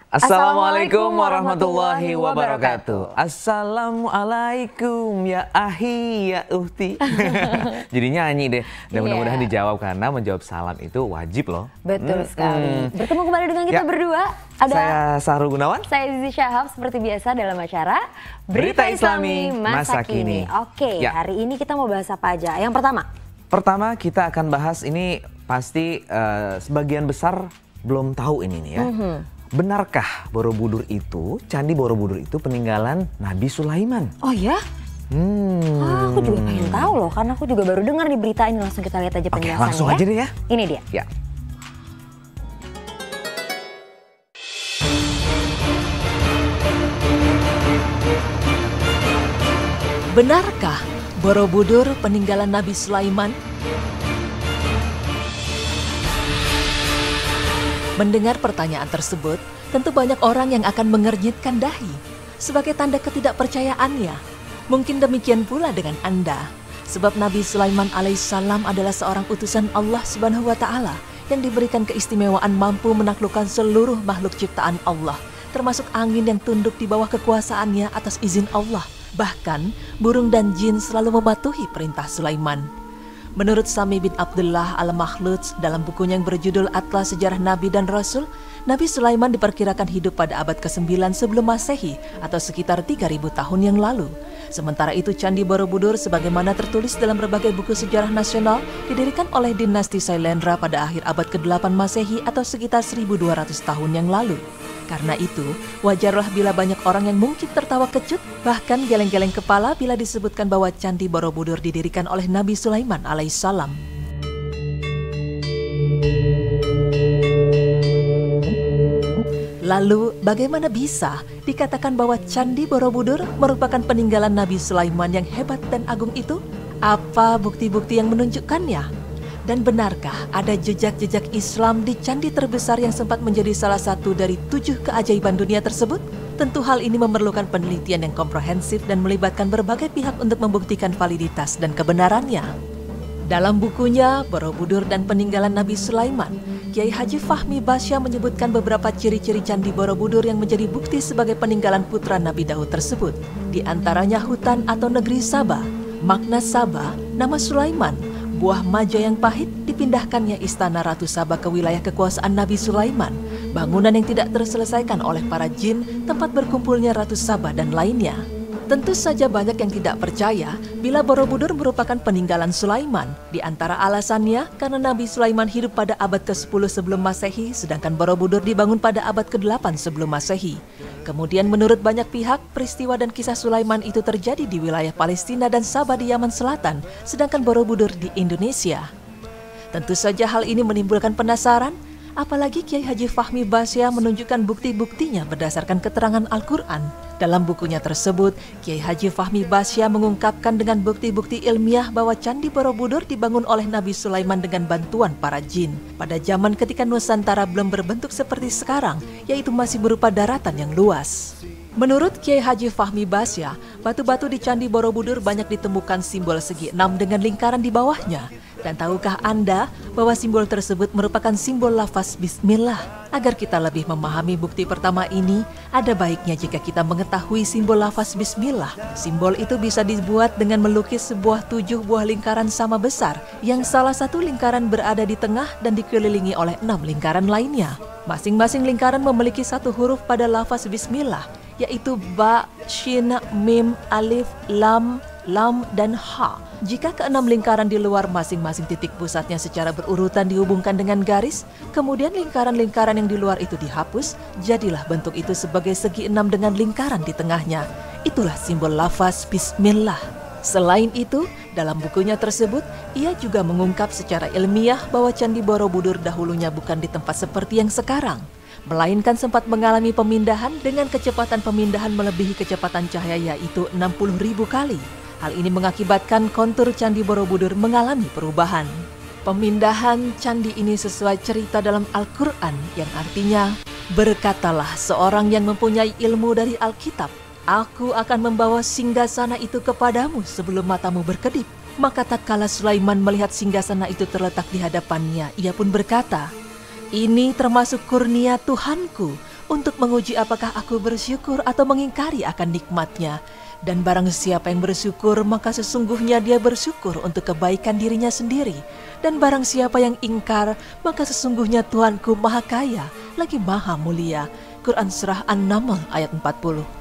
Assalamualaikum warahmatullahi wabarakatuh. Assalamualaikum ya ahi ya uhti. Jadi nyanyi deh. Dan mudah-mudahan dijawab karena menjawab salam itu wajib loh. Betul sekali. Bertemu kembali dengan kita berdua. Ada saya Sahrul Gunawan. Saya Zizi Syahab seperti biasa dalam acara Berita Islami Masa Kini. Oke, hari ini kita mau bahas apa aja? Yang pertama kita akan bahas ini pasti sebagian besar belum tahu ini nih ya. Benarkah Borobudur itu, Candi Borobudur itu peninggalan Nabi Sulaiman? Oh ya? Aku juga pengen tahu loh, karena aku juga baru dengar di berita ini. Langsung kita lihat aja penjelasannya. Oke, langsung aja deh ya. Ini dia. Ya. Benarkah Borobudur peninggalan Nabi Sulaiman? Mendengar pertanyaan tersebut, tentu banyak orang yang akan mengernyitkan dahi sebagai tanda ketidakpercayaannya. Mungkin demikian pula dengan Anda, sebab Nabi Sulaiman alaihissalam adalah seorang utusan Allah Subhanahu wa Ta'ala yang diberikan keistimewaan mampu menaklukkan seluruh makhluk ciptaan Allah, termasuk angin yang tunduk di bawah kekuasaannya atas izin Allah. Bahkan, burung dan jin selalu mematuhi perintah Sulaiman. Menurut Sami bin Abdullah al-Makhlud dalam bukunya yang berjudul Atlas Sejarah Nabi dan Rasul, Nabi Sulaiman diperkirakan hidup pada abad ke-9 sebelum Masehi atau sekitar 3000 tahun yang lalu. Sementara itu Candi Borobudur sebagaimana tertulis dalam berbagai buku sejarah nasional didirikan oleh dinasti Sailendra pada akhir abad ke-8 Masehi atau sekitar 1200 tahun yang lalu. Karena itu, wajarlah bila banyak orang yang mungkin tertawa kecut, bahkan geleng-geleng kepala bila disebutkan bahwa Candi Borobudur didirikan oleh Nabi Sulaiman alaihissalam. Lalu, bagaimana bisa dikatakan bahwa Candi Borobudur merupakan peninggalan Nabi Sulaiman yang hebat dan agung itu? Apa bukti-bukti yang menunjukkannya? Dan benarkah ada jejak-jejak Islam di candi terbesar yang sempat menjadi salah satu dari 7 keajaiban dunia tersebut? Tentu hal ini memerlukan penelitian yang komprehensif dan melibatkan berbagai pihak untuk membuktikan validitas dan kebenarannya. Dalam bukunya Borobudur dan Peninggalan Nabi Sulaiman, Kiai Haji Fahmi Basya menyebutkan beberapa ciri-ciri Candi Borobudur yang menjadi bukti sebagai peninggalan putra Nabi Daud tersebut. Di antaranya hutan atau negeri Sabah, makna Sabah, nama Sulaiman, buah maja yang pahit, dipindahkannya istana Ratu Sabah ke wilayah kekuasaan Nabi Sulaiman, bangunan yang tidak terselesaikan oleh para jin, tempat berkumpulnya Ratu Sabah dan lainnya. Tentu saja banyak yang tidak percaya bila Borobudur merupakan peninggalan Sulaiman. Di antara alasannya karena Nabi Sulaiman hidup pada abad ke-10 sebelum Masehi, sedangkan Borobudur dibangun pada abad ke-8 sebelum Masehi. Kemudian menurut banyak pihak, peristiwa dan kisah Sulaiman itu terjadi di wilayah Palestina dan Sabah di Yaman Selatan, sedangkan Borobudur di Indonesia. Tentu saja hal ini menimbulkan penasaran, apalagi Kiai Haji Fahmi Basya menunjukkan bukti-buktinya berdasarkan keterangan Al-Quran. Dalam bukunya tersebut, Kiai Haji Fahmi Basya mengungkapkan dengan bukti-bukti ilmiah bahwa Candi Borobudur dibangun oleh Nabi Sulaiman dengan bantuan para jin. Pada zaman ketika Nusantara belum berbentuk seperti sekarang, yaitu masih berupa daratan yang luas. Menurut Kiai Haji Fahmi Basya, batu-batu di Candi Borobudur banyak ditemukan simbol segi 6 dengan lingkaran di bawahnya. Dan tahukah Anda bahwa simbol tersebut merupakan simbol lafaz Bismillah? Agar kita lebih memahami bukti pertama ini, ada baiknya jika kita mengetahui simbol lafaz Bismillah. Simbol itu bisa dibuat dengan melukis sebuah 7 buah lingkaran sama besar, yang salah satu lingkaran berada di tengah dan dikelilingi oleh 6 lingkaran lainnya. Masing-masing lingkaran memiliki satu huruf pada lafaz Bismillah, yaitu Ba, Shin, Mim, Alif, Lam, dan Ha. Jika keenam lingkaran di luar masing-masing titik pusatnya secara berurutan dihubungkan dengan garis, kemudian lingkaran-lingkaran yang di luar itu dihapus, jadilah bentuk itu sebagai segi 6 dengan lingkaran di tengahnya. Itulah simbol lafaz Bismillah. Selain itu, dalam bukunya tersebut, ia juga mengungkap secara ilmiah bahwa Candi Borobudur dahulunya bukan di tempat seperti yang sekarang, melainkan sempat mengalami pemindahan dengan kecepatan pemindahan melebihi kecepatan cahaya, yaitu 60.000 kali. Hal ini mengakibatkan kontur Candi Borobudur mengalami perubahan. Pemindahan candi ini sesuai cerita dalam Al-Quran yang artinya, berkatalah seorang yang mempunyai ilmu dari Alkitab, aku akan membawa singgasana itu kepadamu sebelum matamu berkedip. Maka tatkala Sulaiman melihat singgasana itu terletak di hadapannya, ia pun berkata, ini termasuk kurnia Tuhanku, untuk menguji apakah aku bersyukur atau mengingkari akan nikmatnya. Dan barang siapa yang bersyukur, maka sesungguhnya dia bersyukur untuk kebaikan dirinya sendiri. Dan barang siapa yang ingkar, maka sesungguhnya Tuhanku maha kaya, lagi maha mulia. Quran Surah An-Naml ayat 40.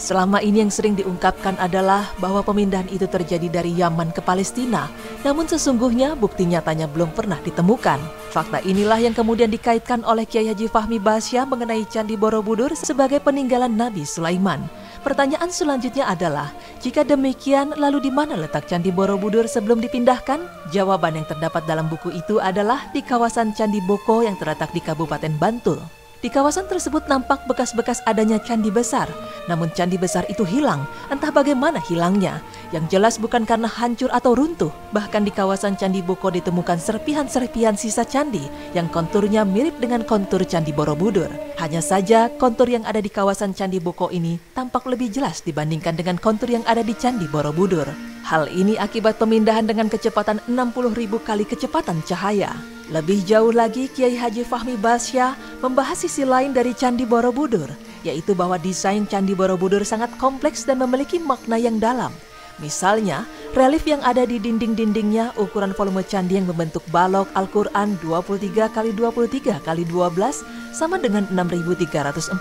Selama ini yang sering diungkapkan adalah bahwa pemindahan itu terjadi dari Yaman ke Palestina. Namun sesungguhnya bukti nyatanya belum pernah ditemukan. Fakta inilah yang kemudian dikaitkan oleh Kiai Haji Fahmi Bahsyah mengenai Candi Borobudur sebagai peninggalan Nabi Sulaiman. Pertanyaan selanjutnya adalah, jika demikian lalu di mana letak Candi Borobudur sebelum dipindahkan? Jawaban yang terdapat dalam buku itu adalah di kawasan Candi Boko yang terletak di Kabupaten Bantul. Di kawasan tersebut nampak bekas-bekas adanya candi besar, namun candi besar itu hilang, entah bagaimana hilangnya. Yang jelas bukan karena hancur atau runtuh, bahkan di kawasan Candi Boko ditemukan serpihan-serpihan sisa candi yang konturnya mirip dengan kontur Candi Borobudur. Hanya saja kontur yang ada di kawasan Candi Boko ini tampak lebih jelas dibandingkan dengan kontur yang ada di Candi Borobudur. Hal ini akibat pemindahan dengan kecepatan 60.000 kali kecepatan cahaya. Lebih jauh lagi, Kiai Haji Fahmi Bahsyah membahas sisi lain dari Candi Borobudur, yaitu bahwa desain Candi Borobudur sangat kompleks dan memiliki makna yang dalam. Misalnya, relief yang ada di dinding-dindingnya, ukuran volume candi yang membentuk balok Al-Quran 23x23x12 sama dengan 6.348,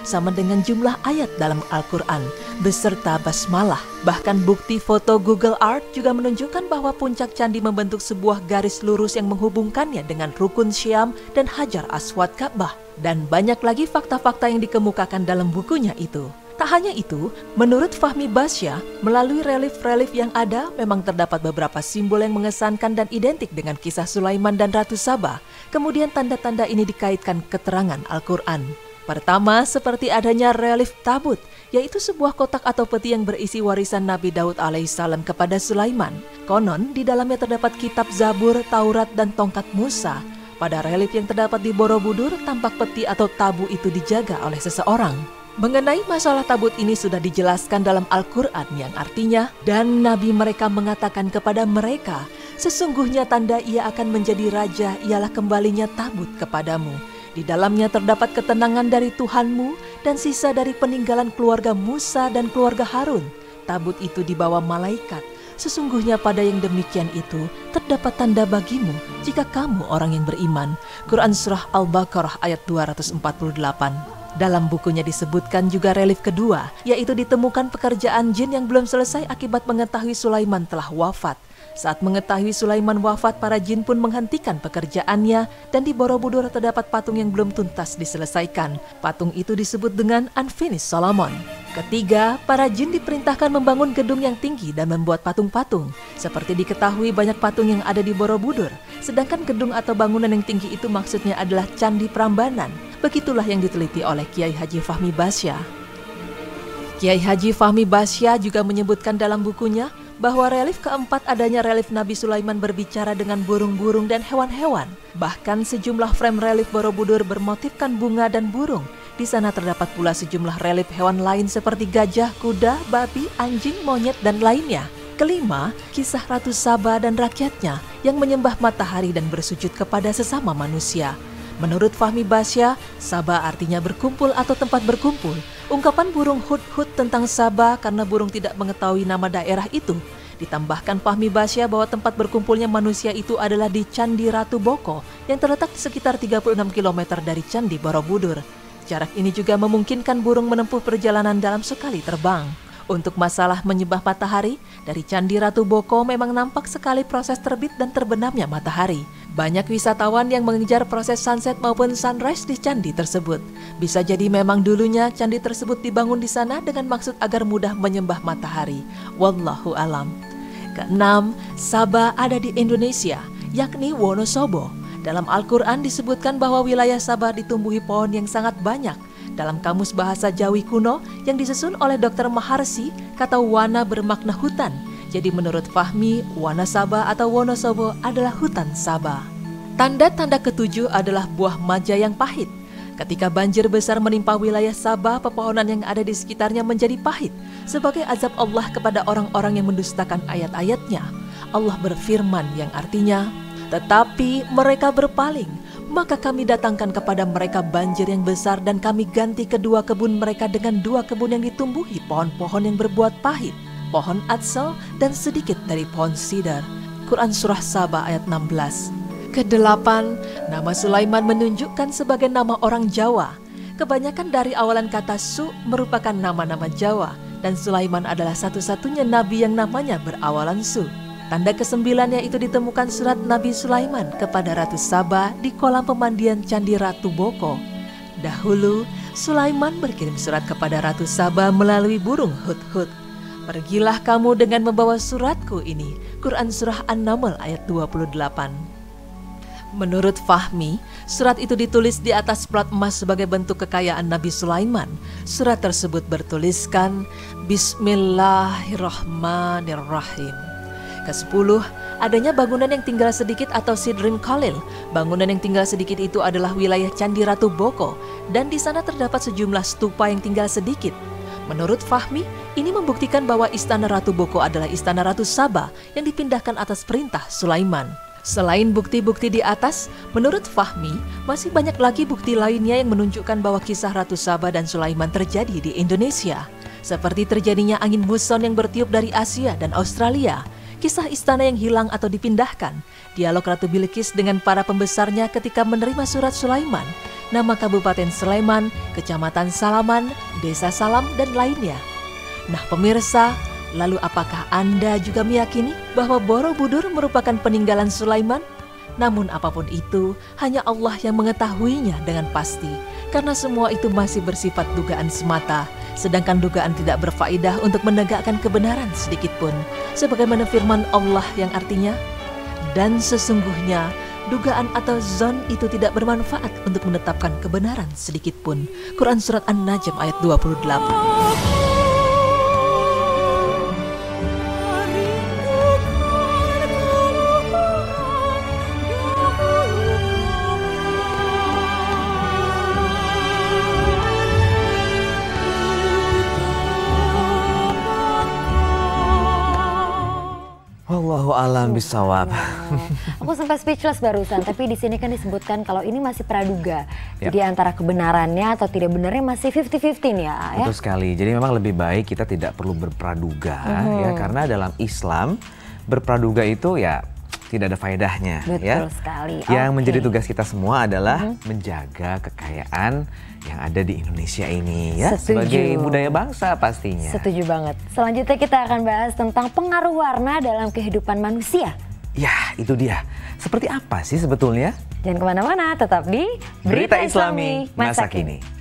sama dengan jumlah ayat dalam Al-Quran, beserta basmalah. Bahkan bukti foto Google Earth juga menunjukkan bahwa puncak candi membentuk sebuah garis lurus yang menghubungkannya dengan Rukun Syam dan Hajar Aswad Ka'bah. Dan banyak lagi fakta-fakta yang dikemukakan dalam bukunya itu. Tak hanya itu, menurut Fahmi Bahsyah, melalui relief-relief yang ada memang terdapat beberapa simbol yang mengesankan dan identik dengan kisah Sulaiman dan Ratu Saba. Kemudian tanda-tanda ini dikaitkan keterangan Al-Quran. Pertama, seperti adanya relief tabut, yaitu sebuah kotak atau peti yang berisi warisan Nabi Daud alaihissalam kepada Sulaiman. Konon, di dalamnya terdapat kitab Zabur, Taurat, dan tongkat Musa. Pada relief yang terdapat di Borobudur, tampak peti atau tabu itu dijaga oleh seseorang. Mengenai masalah tabut ini sudah dijelaskan dalam Al-Quran yang artinya, dan Nabi mereka mengatakan kepada mereka, sesungguhnya tanda ia akan menjadi raja ialah kembalinya tabut kepadamu. Di dalamnya terdapat ketenangan dari Tuhanmu dan sisa dari peninggalan keluarga Musa dan keluarga Harun. Tabut itu dibawa malaikat. Sesungguhnya pada yang demikian itu terdapat tanda bagimu jika kamu orang yang beriman. Quran Surah Al-Baqarah ayat 248. Dalam bukunya disebutkan juga relief kedua, yaitu ditemukan pekerjaan jin yang belum selesai akibat mengetahui Sulaiman telah wafat. Saat mengetahui Sulaiman wafat, para jin pun menghentikan pekerjaannya dan di Borobudur terdapat patung yang belum tuntas diselesaikan. Patung itu disebut dengan Unfinished Solomon. Ketiga, para jin diperintahkan membangun gedung yang tinggi dan membuat patung-patung. Seperti diketahui banyak patung yang ada di Borobudur, sedangkan gedung atau bangunan yang tinggi itu maksudnya adalah Candi Prambanan. Begitulah yang diteliti oleh Kiai Haji Fahmi Bahsyah. Kiai Haji Fahmi Bahsyah juga menyebutkan dalam bukunya bahwa relief keempat adanya relief Nabi Sulaiman berbicara dengan burung-burung dan hewan-hewan. Bahkan sejumlah frame relief Borobudur bermotifkan bunga dan burung. Di sana terdapat pula sejumlah relief hewan lain seperti gajah, kuda, babi, anjing, monyet, dan lainnya. Kelima, kisah Ratu Saba dan rakyatnya yang menyembah matahari dan bersujud kepada sesama manusia. Menurut Fahmi Bahsyah, Saba artinya berkumpul atau tempat berkumpul. Ungkapan burung hud-hud tentang Saba karena burung tidak mengetahui nama daerah itu. Ditambahkan Fahmi Bahsyah bahwa tempat berkumpulnya manusia itu adalah di Candi Ratu Boko yang terletak di sekitar 36 km dari Candi Borobudur. Jarak ini juga memungkinkan burung menempuh perjalanan dalam sekali terbang. Untuk masalah menyembah matahari, dari Candi Ratu Boko memang nampak sekali proses terbit dan terbenamnya matahari. Banyak wisatawan yang mengejar proses sunset maupun sunrise di candi tersebut. Bisa jadi memang dulunya candi tersebut dibangun di sana dengan maksud agar mudah menyembah matahari. Wallahu alam. Keenam, Saba ada di Indonesia, yakni Wonosobo. Dalam Al-Quran disebutkan bahwa wilayah Saba ditumbuhi pohon yang sangat banyak. Dalam Kamus Bahasa Jawi Kuno yang disusun oleh Dr. Maharsi, kata wana bermakna hutan. Jadi menurut Fahmi, Wana Saba atau Wonosobo adalah hutan Saba. Tanda-tanda ketujuh adalah buah maja yang pahit. Ketika banjir besar menimpa wilayah Saba, pepohonan yang ada di sekitarnya menjadi pahit sebagai azab Allah kepada orang-orang yang mendustakan ayat-ayatnya. Allah berfirman yang artinya, tetapi mereka berpaling, Maka kami datangkan kepada mereka banjir yang besar dan kami ganti kedua kebun mereka dengan 2 kebun yang ditumbuhi pohon-pohon yang berbuah pahit, pohon atsal dan sedikit dari pohon sidar. Quran Surah Saba ayat 16. Kedelapan, nama Sulaiman menunjukkan sebagai nama orang Jawa. Kebanyakan dari awalan kata Su merupakan nama-nama Jawa dan Sulaiman adalah satu-satunya nabi yang namanya berawalan Su. Tanda ke-9 yaitu ditemukan surat Nabi Sulaiman kepada Ratu Saba di kolam pemandian Candi Ratu Boko. Dahulu, Sulaiman berkirim surat kepada Ratu Saba melalui burung hudhud. Pergilah kamu dengan membawa suratku ini. Quran Surah An-Naml ayat 28. Menurut Fahmi, surat itu ditulis di atas plat emas sebagai bentuk kekayaan Nabi Sulaiman. Surat tersebut bertuliskan Bismillahirrahmanirrahim. Ke-10, adanya bangunan yang tinggal sedikit atau Sidrin Khalil. Bangunan yang tinggal sedikit itu adalah wilayah Candi Ratu Boko dan di sana terdapat sejumlah stupa yang tinggal sedikit. Menurut Fahmi, ini membuktikan bahwa istana Ratu Boko adalah istana Ratu Saba yang dipindahkan atas perintah Sulaiman. Selain bukti-bukti di atas, menurut Fahmi, masih banyak lagi bukti lainnya yang menunjukkan bahwa kisah Ratu Saba dan Sulaiman terjadi di Indonesia. Seperti terjadinya angin muson yang bertiup dari Asia dan Australia, kisah istana yang hilang atau dipindahkan, dialog Ratu Bilqis dengan para pembesarnya ketika menerima surat Sulaiman, nama Kabupaten Sleman, Kecamatan Salaman, Desa Salam, dan lainnya. Nah pemirsa, lalu apakah Anda juga meyakini bahwa Borobudur merupakan peninggalan Sulaiman? Namun apapun itu, hanya Allah yang mengetahuinya dengan pasti, karena semua itu masih bersifat dugaan semata. Sedangkan dugaan tidak berfaedah untuk menegakkan kebenaran sedikitpun, sebagaimana firman Allah yang artinya, dan sesungguhnya dugaan atau zon itu tidak bermanfaat untuk menetapkan kebenaran sedikitpun. Quran Surat An-Najm ayat 28. Wallahu a'lam bishawab. Aku sempat speechless barusan, tapi di sini kan disebutkan kalau ini masih praduga. Jadi antara kebenarannya atau tidak benarnya masih 50-50 nih ya. Betul sekali. Jadi memang lebih baik kita tidak perlu berpraduga ya, karena dalam Islam berpraduga itu ya tidak ada faedahnya. Betul sekali. Yang menjadi tugas kita semua adalah menjaga kekayaan yang ada di Indonesia ini ya. Setuju. Sebagai budaya bangsa pastinya. Setuju banget. Selanjutnya kita akan bahas tentang pengaruh warna dalam kehidupan manusia. Ya, itu dia. Seperti apa sih sebetulnya? Jangan kemana-mana, tetap di Berita Islami Masa Kini.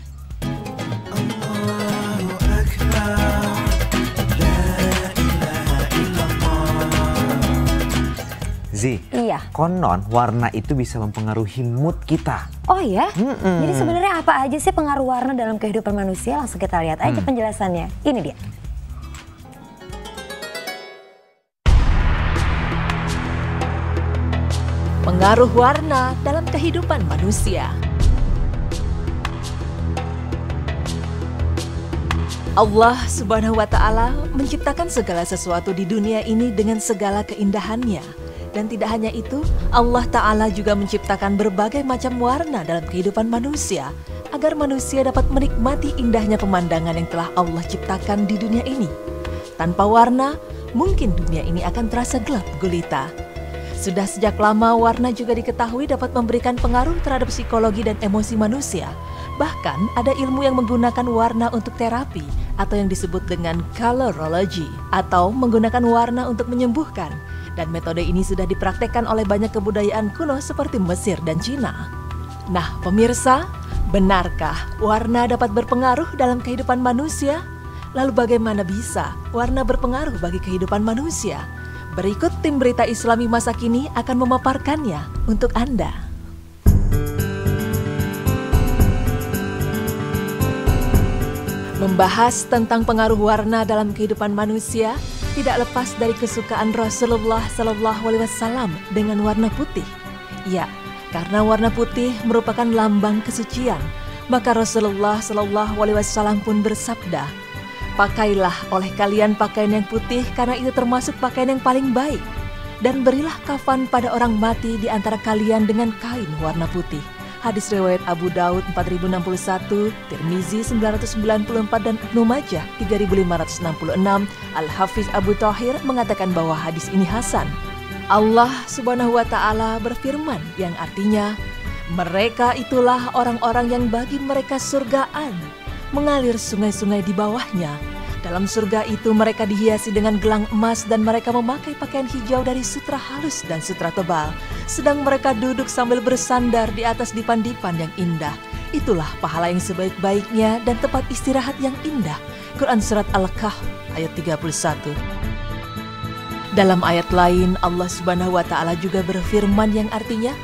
Zi, iya. Konon warna itu bisa mempengaruhi mood kita. Oh ya? Jadi sebenarnya apa aja sih pengaruh warna dalam kehidupan manusia? Langsung kita lihat aja penjelasannya. Ini dia. Pengaruh warna dalam kehidupan manusia. Allah Subhanahu wa Ta'ala menciptakan segala sesuatu di dunia ini dengan segala keindahannya. Dan tidak hanya itu, Allah Ta'ala juga menciptakan berbagai macam warna dalam kehidupan manusia agar manusia dapat menikmati indahnya pemandangan yang telah Allah ciptakan di dunia ini. Tanpa warna, mungkin dunia ini akan terasa gelap gulita. Sudah sejak lama warna juga diketahui dapat memberikan pengaruh terhadap psikologi dan emosi manusia. Bahkan ada ilmu yang menggunakan warna untuk terapi atau yang disebut dengan colorology atau menggunakan warna untuk menyembuhkan. Dan metode ini sudah dipraktekkan oleh banyak kebudayaan kuno seperti Mesir dan Cina. Nah pemirsa, benarkah warna dapat berpengaruh dalam kehidupan manusia? Lalu bagaimana bisa warna berpengaruh bagi kehidupan manusia? Berikut tim Berita Islami Masa Kini akan memaparkannya untuk Anda. Membahas tentang pengaruh warna dalam kehidupan manusia tidak lepas dari kesukaan Rasulullah SAW dengan warna putih. Ya, karena warna putih merupakan lambang kesucian, maka Rasulullah SAW pun bersabda, "Pakailah oleh kalian pakaian yang putih karena itu termasuk pakaian yang paling baik. Dan berilah kafan pada orang mati di antara kalian dengan kain warna putih. Hadis riwayat Abu Daud 4061, Tirmizi 994 dan Ibnu Majah 3566. Al-Hafiz Abu Thahir mengatakan bahwa hadis ini hasan. Allah Subhanahu wa taala berfirman yang artinya, mereka itulah orang-orang yang bagi mereka surgaan, mengalir sungai-sungai di bawahnya. Dalam surga itu mereka dihiasi dengan gelang emas dan mereka memakai pakaian hijau dari sutra halus dan sutra tebal. Sedang mereka duduk sambil bersandar di atas dipan-dipan yang indah. Itulah pahala yang sebaik-baiknya dan tempat istirahat yang indah. Quran Surat Al-Kahf ayat 31. Dalam ayat lain Allah Subhanahu wa taala juga berfirman yang artinya,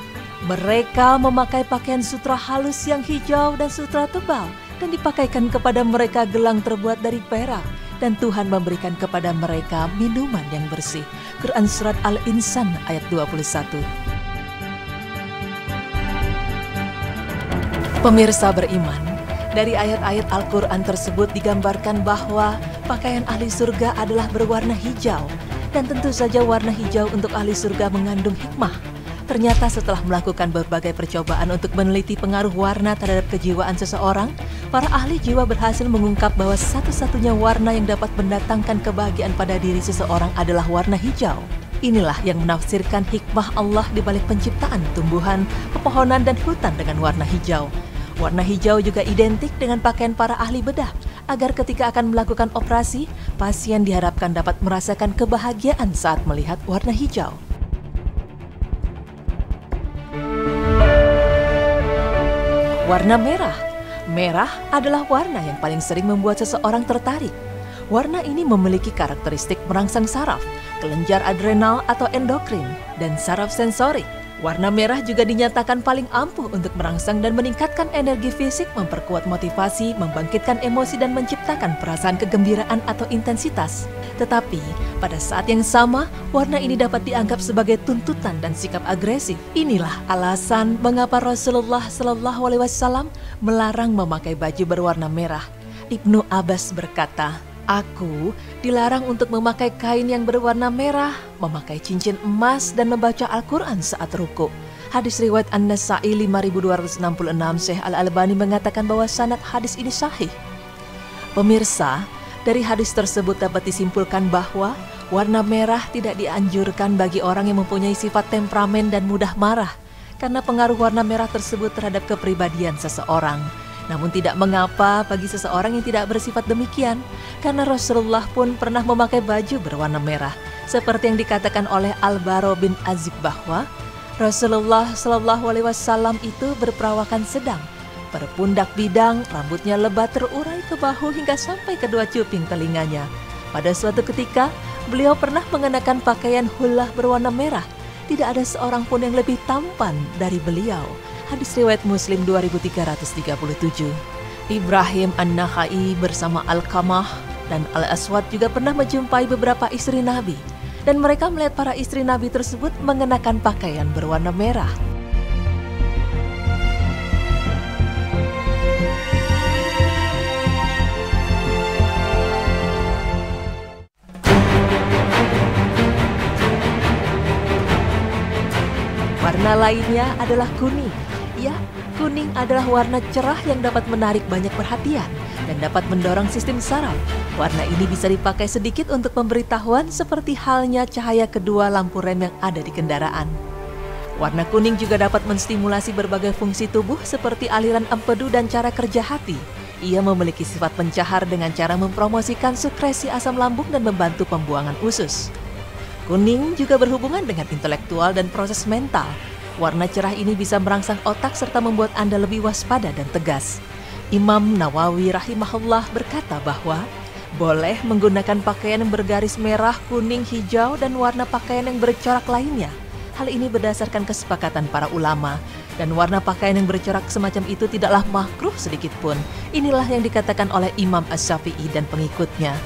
mereka memakai pakaian sutra halus yang hijau dan sutra tebal, dan dipakaikan kepada mereka gelang terbuat dari perak, dan Tuhan memberikan kepada mereka minuman yang bersih. Quran Surat Al-Insan ayat 21. Pemirsa beriman, dari ayat-ayat Al-Quran tersebut digambarkan bahwa pakaian ahli surga adalah berwarna hijau, dan tentu saja warna hijau untuk ahli surga mengandung hikmah. Ternyata setelah melakukan berbagai percobaan untuk meneliti pengaruh warna terhadap kejiwaan seseorang, para ahli jiwa berhasil mengungkap bahwa satu-satunya warna yang dapat mendatangkan kebahagiaan pada diri seseorang adalah warna hijau. Inilah yang menafsirkan hikmah Allah di balik penciptaan tumbuhan, pepohonan, dan hutan dengan warna hijau. Warna hijau juga identik dengan pakaian para ahli bedah, agar ketika akan melakukan operasi, pasien diharapkan dapat merasakan kebahagiaan saat melihat warna hijau. Warna merah. Merah adalah warna yang paling sering membuat seseorang tertarik. Warna ini memiliki karakteristik merangsang saraf, kelenjar adrenal atau endokrin, dan saraf sensorik. Warna merah juga dinyatakan paling ampuh untuk merangsang dan meningkatkan energi fisik, memperkuat motivasi, membangkitkan emosi, dan menciptakan perasaan kegembiraan atau intensitas. Tetapi, pada saat yang sama, warna ini dapat dianggap sebagai tuntutan dan sikap agresif. Inilah alasan mengapa Rasulullah SAW melarang memakai baju berwarna merah. Ibnu Abbas berkata, aku dilarang untuk memakai kain yang berwarna merah, memakai cincin emas, dan membaca Al-Quran saat ruku. Hadis riwayat An-Nasa'i 5266, Syekh Al-Albani mengatakan bahwa sanad hadis ini sahih. Pemirsa, dari hadis tersebut dapat disimpulkan bahwa warna merah tidak dianjurkan bagi orang yang mempunyai sifat temperamen dan mudah marah, karena pengaruh warna merah tersebut terhadap kepribadian seseorang. Namun tidak mengapa bagi seseorang yang tidak bersifat demikian, karena Rasulullah pun pernah memakai baju berwarna merah, seperti yang dikatakan oleh Al-Bara bin Azib bahwa Rasulullah SAW itu berperawakan sedang, berpundak bidang, rambutnya lebat terurai ke bahu hingga sampai kedua cuping telinganya. Pada suatu ketika, beliau pernah mengenakan pakaian hullah berwarna merah. Tidak ada seorang pun yang lebih tampan dari beliau. Hadis riwayat Muslim 2337. Ibrahim An-Nakhai bersama Al-Qamah dan Al-Aswad juga pernah menjumpai beberapa istri Nabi, dan mereka melihat para istri Nabi tersebut mengenakan pakaian berwarna merah. Warna lainnya adalah kuning. Ya, kuning adalah warna cerah yang dapat menarik banyak perhatian dan dapat mendorong sistem saraf. Warna ini bisa dipakai sedikit untuk pemberitahuan seperti halnya cahaya kedua lampu rem yang ada di kendaraan. Warna kuning juga dapat menstimulasi berbagai fungsi tubuh seperti aliran empedu dan cara kerja hati. Ia memiliki sifat pencahar dengan cara mempromosikan sekresi asam lambung dan membantu pembuangan usus. Kuning juga berhubungan dengan intelektual dan proses mental. Warna cerah ini bisa merangsang otak serta membuat Anda lebih waspada dan tegas. Imam Nawawi rahimahullah berkata bahwa boleh menggunakan pakaian yang bergaris merah, kuning, hijau, dan warna pakaian yang bercorak lainnya. Hal ini berdasarkan kesepakatan para ulama, dan warna pakaian yang bercorak semacam itu tidaklah makruh sedikit pun. Inilah yang dikatakan oleh Imam Asy-Syafi'i dan pengikutnya.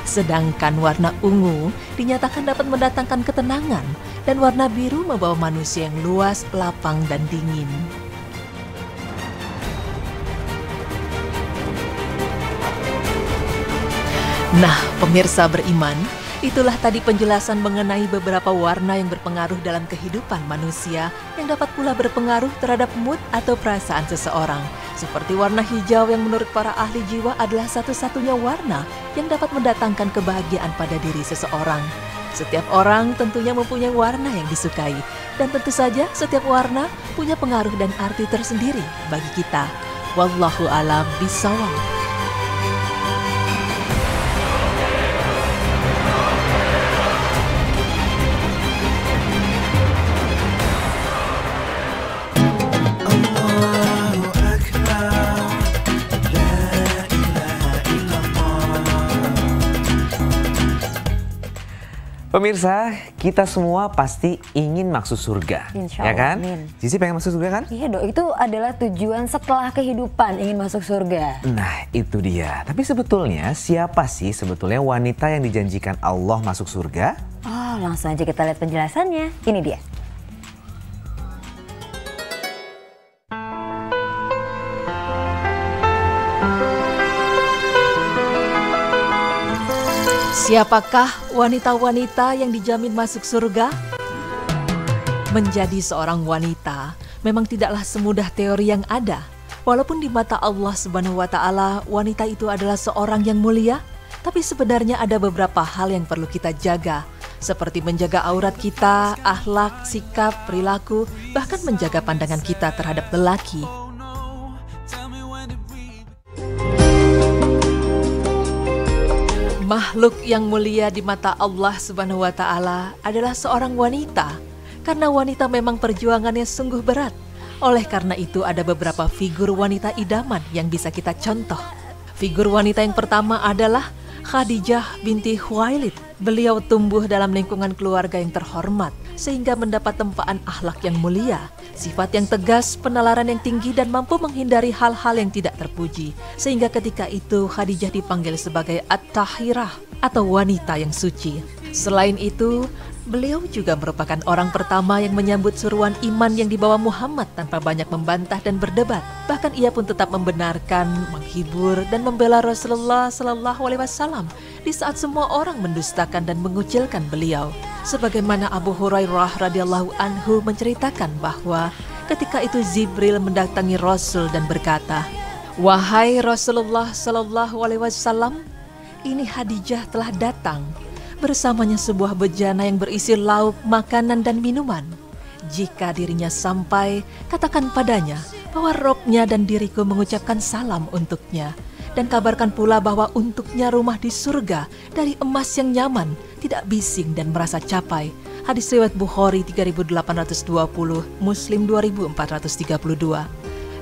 Sedangkan warna ungu dinyatakan dapat mendatangkan ketenangan, dan warna biru membawa manusia yang luas, lapang, dan dingin. Nah, pemirsa beriman, Itulah tadi penjelasan mengenai beberapa warna yang berpengaruh dalam kehidupan manusia yang dapat pula berpengaruh terhadap mood atau perasaan seseorang. Seperti warna hijau yang menurut para ahli jiwa adalah satu-satunya warna yang dapat mendatangkan kebahagiaan pada diri seseorang. Setiap orang tentunya mempunyai warna yang disukai. Dan tentu saja setiap warna punya pengaruh dan arti tersendiri bagi kita. Wallahu a'lam bishawab. Pemirsa, kita semua pasti ingin masuk surga, ya kan? Cici pengen masuk surga kan? Iya dong, itu adalah tujuan setelah kehidupan, ingin masuk surga. Nah, itu dia. Tapi sebetulnya siapa sih sebetulnya wanita yang dijanjikan Allah masuk surga? Oh, langsung aja kita lihat penjelasannya. Ini dia. Siapakah wanita-wanita yang dijamin masuk surga? Menjadi seorang wanita memang tidaklah semudah teori yang ada. Walaupun di mata Allah Subhanahu wa Ta'ala, wanita itu adalah seorang yang mulia, tapi sebenarnya ada beberapa hal yang perlu kita jaga, seperti menjaga aurat kita, akhlak, sikap, perilaku, bahkan menjaga pandangan kita terhadap lelaki. Makhluk yang mulia di mata Allah Subhanahu wa Ta'ala adalah seorang wanita, karena wanita memang perjuangannya sungguh berat. Oleh karena itu ada beberapa figur wanita idaman yang bisa kita contoh. Figur wanita yang pertama adalah Khadijah binti Khuwailid. Beliau tumbuh dalam lingkungan keluarga yang terhormat, sehingga mendapat tempaan akhlak yang mulia, sifat yang tegas, penalaran yang tinggi, dan mampu menghindari hal-hal yang tidak terpuji. Sehingga ketika itu Khadijah dipanggil sebagai At-Tahirah atau wanita yang suci. Selain itu, beliau juga merupakan orang pertama yang menyambut seruan iman yang dibawa Muhammad tanpa banyak membantah dan berdebat. Bahkan ia pun tetap membenarkan, menghibur, dan membela Rasulullah SAW di saat semua orang mendustakan dan mengucilkan beliau. Sebagaimana Abu Hurairah radhiyallahu anhu menceritakan bahwa ketika itu Jibril mendatangi Rasul dan berkata, "Wahai Rasulullah SAW, ini Khadijah telah datang. Bersamanya sebuah bejana yang berisi lauk, makanan, dan minuman. Jika dirinya sampai, katakan padanya bahwa robnya dan diriku mengucapkan salam untuknya. Dan kabarkan pula bahwa untuknya rumah di surga dari emas yang nyaman, tidak bising dan merasa capai." Hadis riwayat Bukhari 3820, Muslim 2432.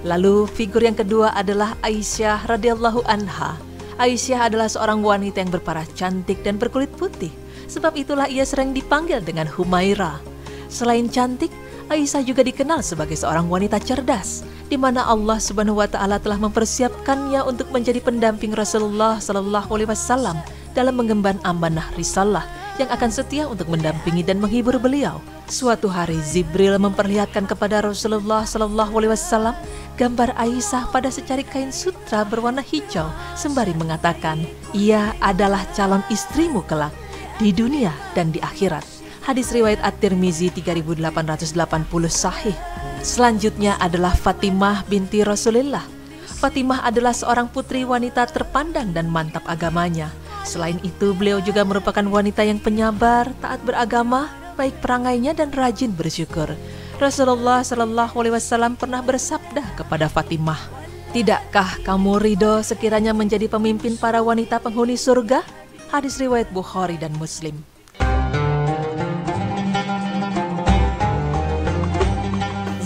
Lalu figur yang kedua adalah Aisyah radhiyallahu anha. Aisyah adalah seorang wanita yang berparah cantik dan berkulit putih. Sebab itulah ia sering dipanggil dengan Humaira. Selain cantik, Aisyah juga dikenal sebagai seorang wanita cerdas, di mana Allah Subhanahu wa Ta'ala telah mempersiapkannya untuk menjadi pendamping Rasulullah SAW dalam mengemban amanah risalah yang akan setia untuk mendampingi dan menghibur beliau. Suatu hari Jibril memperlihatkan kepada Rasulullah SAW gambar Aisyah pada secari kain sutra berwarna hijau, sembari mengatakan, ia adalah calon istrimu kelak di dunia dan di akhirat. Hadis riwayat At-Tirmizi 3880 sahih. Selanjutnya adalah Fatimah binti Rasulillah. Fatimah adalah seorang putri wanita terpandang dan mantap agamanya. Selain itu, beliau juga merupakan wanita yang penyabar, taat beragama, baik perangainya dan rajin bersyukur. Rasulullah SAW pernah bersabda kepada Fatimah, "Tidakkah kamu ridho sekiranya menjadi pemimpin para wanita penghuni surga?" Hadis riwayat Bukhari dan Muslim.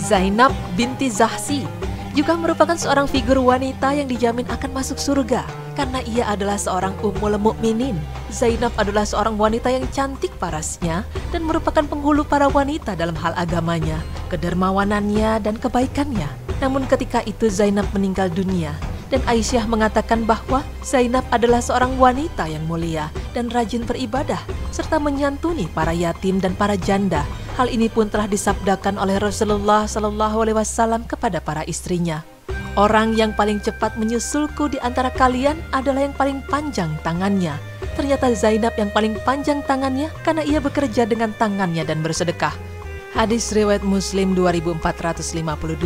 Zainab binti Zahsi juga merupakan seorang figur wanita yang dijamin akan masuk surga karena ia adalah seorang ummul mukminin. Zainab adalah seorang wanita yang cantik parasnya dan merupakan penghulu para wanita dalam hal agamanya, kedermawanannya, dan kebaikannya. Namun ketika itu Zainab meninggal dunia dan Aisyah mengatakan bahwa Zainab adalah seorang wanita yang mulia dan rajin beribadah serta menyantuni para yatim dan para janda. Hal ini pun telah disabdakan oleh Rasulullah SAW kepada para istrinya. Orang yang paling cepat menyusulku di antara kalian adalah yang paling panjang tangannya. ternyata Zainab yang paling panjang tangannya karena ia bekerja dengan tangannya dan bersedekah. Hadis riwayat Muslim 2452.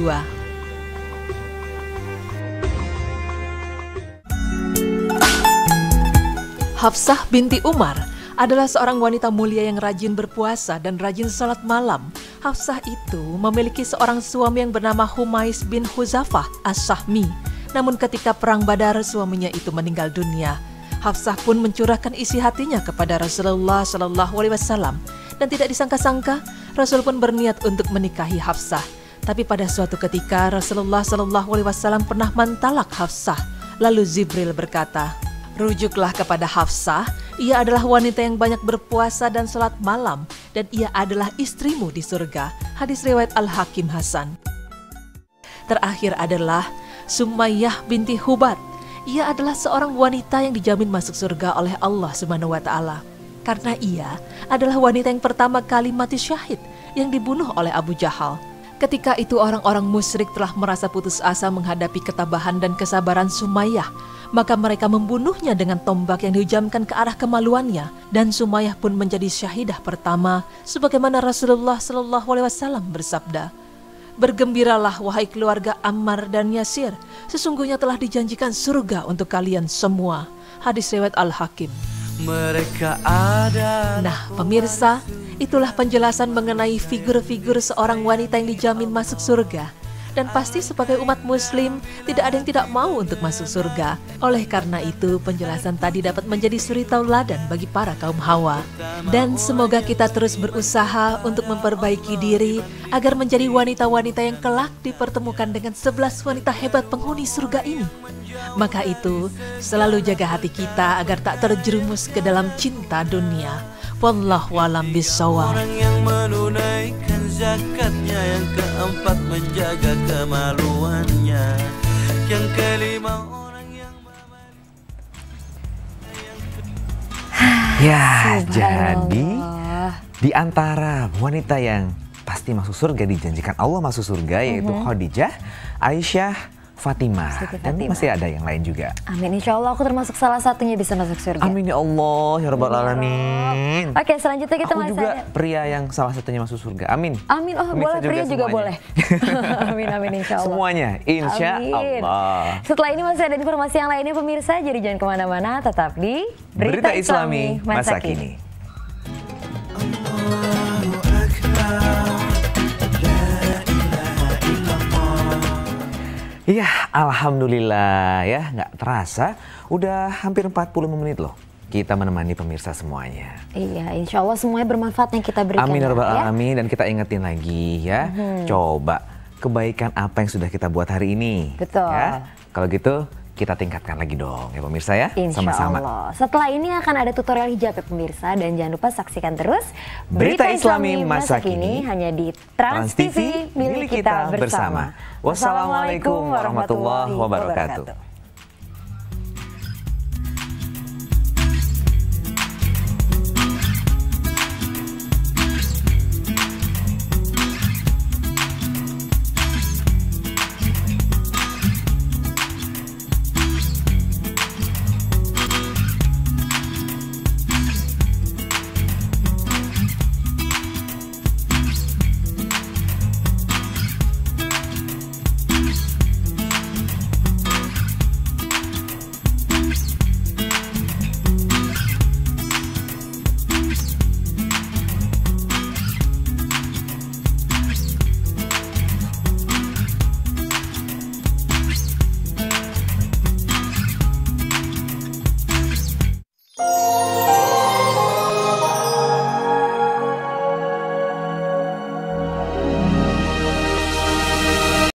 Hafsah binti Umar adalah seorang wanita mulia yang rajin berpuasa dan rajin salat malam. Hafsah itu memiliki seorang suami yang bernama Humais bin Huzafah As-Sahmi. Namun ketika perang Badar suaminya itu meninggal dunia. Hafsah pun mencurahkan isi hatinya kepada Rasulullah SAW dan tidak disangka-sangka Rasul pun berniat untuk menikahi Hafsah. Tapi pada suatu ketika Rasulullah SAW pernah mentalak Hafsah. Lalu Jibril berkata, "Rujuklah kepada Hafsah, ia adalah wanita yang banyak berpuasa dan salat malam dan ia adalah istrimu di surga." Hadis riwayat Al-Hakim Hasan. Terakhir adalah Sumayyah binti Hubat. Ia adalah seorang wanita yang dijamin masuk surga oleh Allah Subhanahu wa taala. Karena ia adalah wanita yang pertama kali mati syahid yang dibunuh oleh Abu Jahal. Ketika itu orang-orang musyrik telah merasa putus asa menghadapi ketabahan dan kesabaran Sumayyah. Maka mereka membunuhnya dengan tombak yang dihujamkan ke arah kemaluannya. Dan Sumayyah pun menjadi syahidah pertama sebagaimana Rasulullah SAW bersabda, "Bergembiralah wahai keluarga Ammar dan Yasir, sesungguhnya telah dijanjikan surga untuk kalian semua." Hadis riwayat Al-Hakim. Nah pemirsa, itulah penjelasan mengenai figur-figur seorang wanita yang dijamin masuk surga. Dan pasti sebagai umat muslim tidak ada yang tidak mau untuk masuk surga. Oleh karena itu penjelasan tadi dapat menjadi suri tauladan bagi para kaum hawa. Dan semoga kita terus berusaha untuk memperbaiki diri agar menjadi wanita-wanita yang kelak dipertemukan dengan 11 wanita hebat penghuni surga ini. Maka itu selalu jaga hati kita agar tak terjerumus ke dalam cinta dunia. Wallahu a'lam bishawab. Orang yang menunaikan zakatnya, yang keempat menjaga kemaluannya, yang kelima orang yang Ya, jadi di antara wanita yang pasti masuk surga, dijanjikan Allah masuk surga, yaitu Khadijah, Aisyah, Fatimah, dan masih ada yang lain juga. Amin, insya Allah aku termasuk salah satunya bisa masuk surga. Amin ya Allah, ya Rabbal Alamin. Oke, selanjutnya kita masih juga pria yang salah satunya masuk surga. Amin. Amin, boleh pria juga boleh. Amin, insya Allah. Semuanya, insya Allah. Setelah ini masih ada informasi yang lainnya pemirsa, jadi jangan kemana-mana, tetap di Berita Islami Masa Kini. Iya, alhamdulillah ya, nggak terasa udah hampir 45 menit loh kita menemani pemirsa semuanya. Iya, insya Allah semuanya bermanfaat yang kita berikan. Amin ya Rabbal Alamin. Dan kita ingetin lagi ya, coba kebaikan apa yang sudah kita buat hari ini. Betul. Ya, kalau gitu kita tingkatkan lagi dong ya pemirsa ya, sama-sama. Setelah ini akan ada tutorial hijab ya pemirsa, dan jangan lupa saksikan terus Berita Islami Masa Kini hanya di Trans TV milik kita bersama. Wassalamualaikum warahmatullahi wabarakatuh.